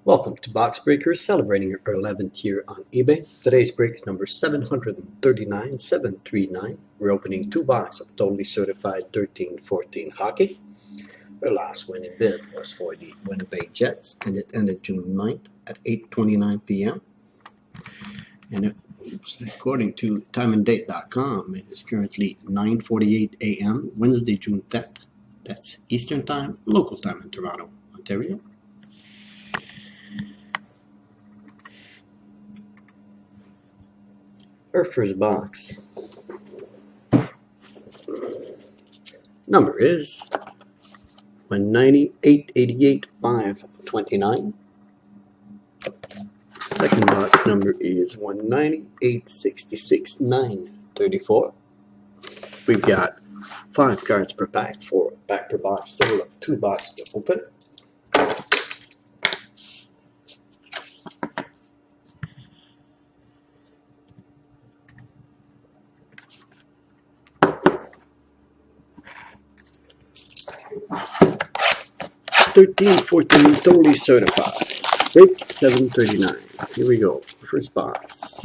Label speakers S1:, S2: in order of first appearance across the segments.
S1: Welcome to Box Breakers, celebrating our 11th year on eBay. Today's break is number 739. We're opening two boxes of totally certified 13-14 hockey. Our last winning bid was for the Winnipeg Jets, and it ended June 9th at 8:29 p.m. And according to timeanddate.com, it is currently 9:48 a.m. Wednesday, June 10th. That's Eastern Time, local time in Toronto, Ontario. Our first box number is 198-88-529. Second box number is 198-66-934. We've got 5 cards per pack, 4 pack per box, total of 2 boxes to open. $13.14 totally certified. Break 739. Here we go. First box.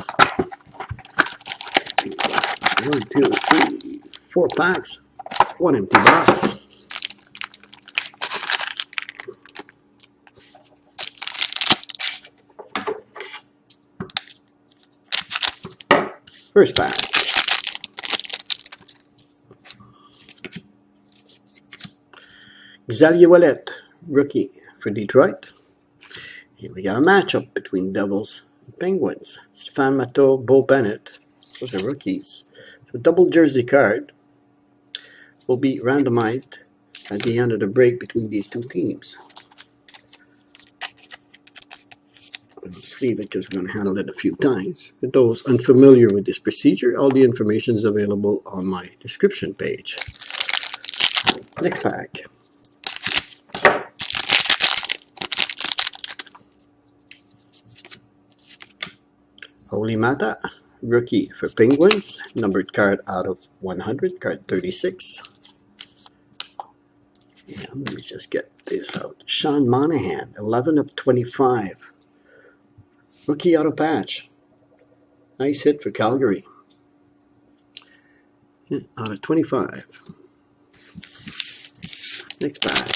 S1: 1, 2, 3, 4 packs. 1 empty box. First pack. Xavier Ouellet, rookie for Detroit. Here we got a matchup between Devils and Penguins. Stéphane Matteau, Beau Bennett. Those are rookies. So double jersey card will be randomized at the end of the break between these two teams. Sleeve it because we're going to handle it a few times. For those unfamiliar with this procedure, all the information is available on my description page. Next pack. Olli Maatta, rookie for Penguins, numbered card out of 100, card 36. Yeah, let me just get this out. Sean Monahan, 11 of 25. Rookie auto patch. Nice hit for Calgary. Yeah, out of 25. Next pack.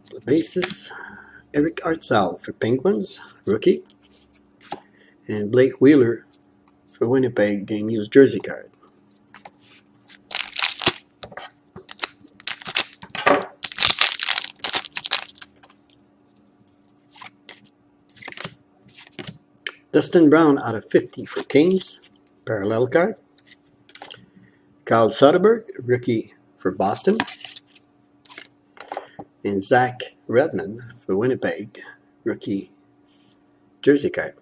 S1: The bases. Eric Artsell for Penguins, rookie. And Blake Wheeler for Winnipeg, game used jersey card. Dustin Brown out of 50 for Kings, parallel card. Kyle Soderberg, rookie for Boston. And Zach Redmond for Winnipeg, rookie jersey card.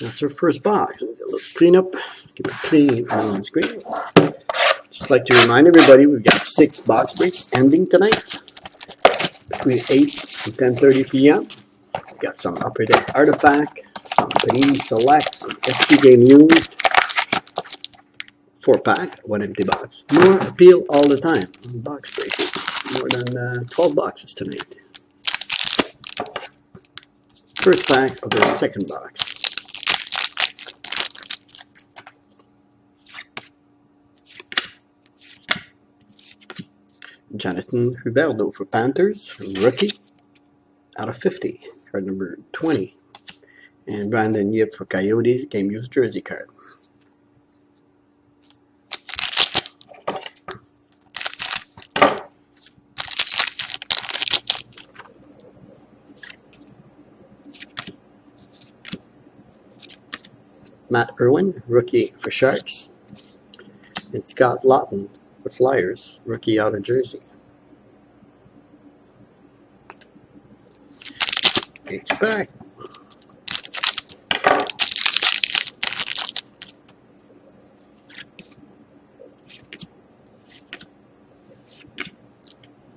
S1: That's our first box. A little cleanup, keep it clean on screen. Just like to remind everybody, we've got 6 box breaks ending tonight between 8 and 10:30 p.m. We've got some Upper Deck Artifact, some Panini Select, some SP Game Used, 4 pack, 1 empty box. More appeal all the time on box breakers. More than 12 boxes tonight. First pack of the second box. Jonathan Huberdeau for Panthers, rookie, out of 50, card number 20. And Brandon Yip for Coyotes, game used jersey card. Matt Irwin, rookie for Sharks. And Scott Lawton for Flyers, rookie out of jersey. Next pack.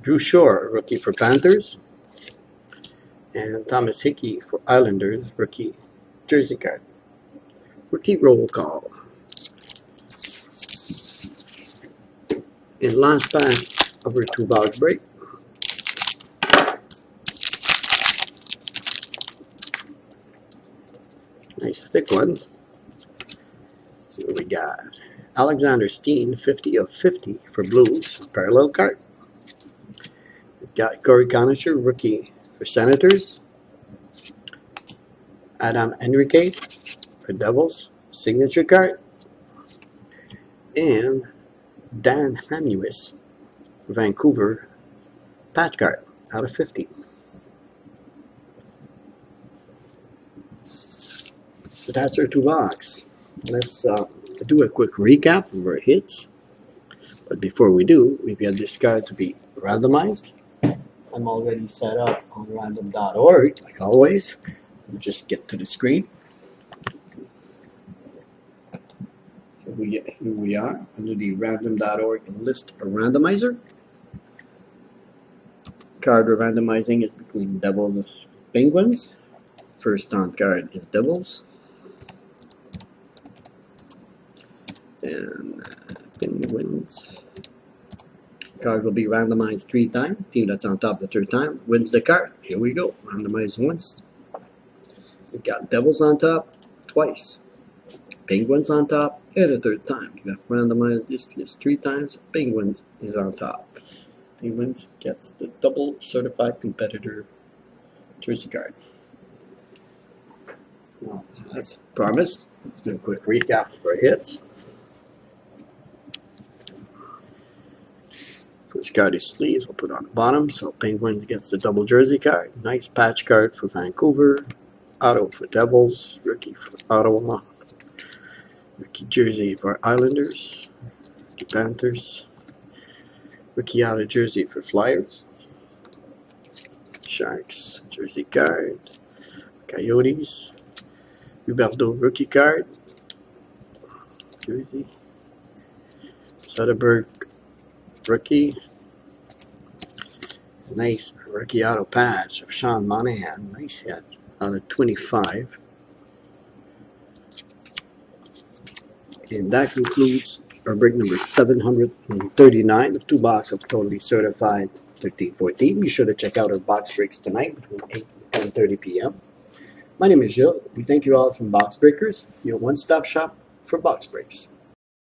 S1: Drew Shore, rookie for Panthers. And Thomas Hickey for Islanders, rookie jersey card. Rookie roll call. In last pack of our 2-box break. Nice thick one. Let's see what we got. Alexander Steen, 50 of 50 for Blues. Parallel card. We've got Corey Conacher, rookie for Senators. Adam Enrique for Devils. Signature card. And Dan Hamuis for Vancouver. Patch card out of 50. So that's our 2-box. Let's do a quick recap of our hits. But before we do, we've got this card to be randomized. I'm already set up on random.org, like always. We'll just get to the screen. So here we are under the random.org list of randomizer. Card we're randomizing is between Devils and Penguins. First on card is Devils. And Penguins. Card will be randomized 3 times. Team that's on top the 3rd time wins the card. Here we go. Randomized once. We've got Devils on top twice. Penguins on top and a 3rd time. You have randomized this list 3 times. Penguins is on top. Penguins gets the double certified competitor jersey card. Well, as promised, let's do a quick recap of our hits. First card is sleeves, we'll put on the bottom. So Penguins gets the double jersey card. Nice patch card for Vancouver. Auto for Devils. Rookie for Ottawa. Rookie jersey for Islanders. Rookie Panthers. Rookie auto jersey for Flyers. Sharks jersey card. Coyotes. Huberdeau rookie card. Jersey. Soderberg rookie. Nice rookie auto patch of Sean Monahan. Nice hit out of 25. And that concludes our break number 739 of 2-box of totally certified 13-14. Be sure to check out our box breaks tonight between 8 and 10:30 p.m. My name is Gilles. We thank you all from Box Breakers, your one-stop shop for box breaks.